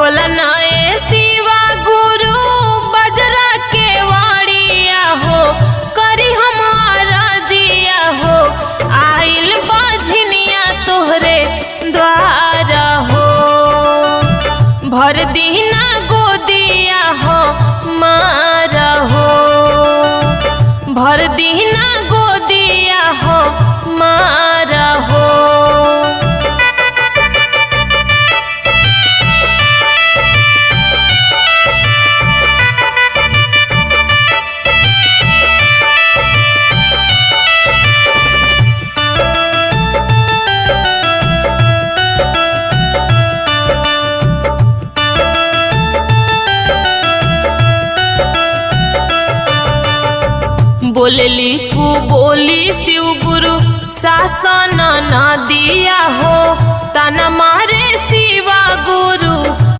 खोला नए शिवा गुरु बजरा के वाड़िया हो, करी हमारा जिया हो, आइल बाझनिया तोहरे द्वारा हो। भर दीना गोदिया हो मारा हो, भर दीना गोदिया हो मारा हो। बोलली कु बोली शिव गुरु शासन न दिया हो, तना मारे शिवा गुरु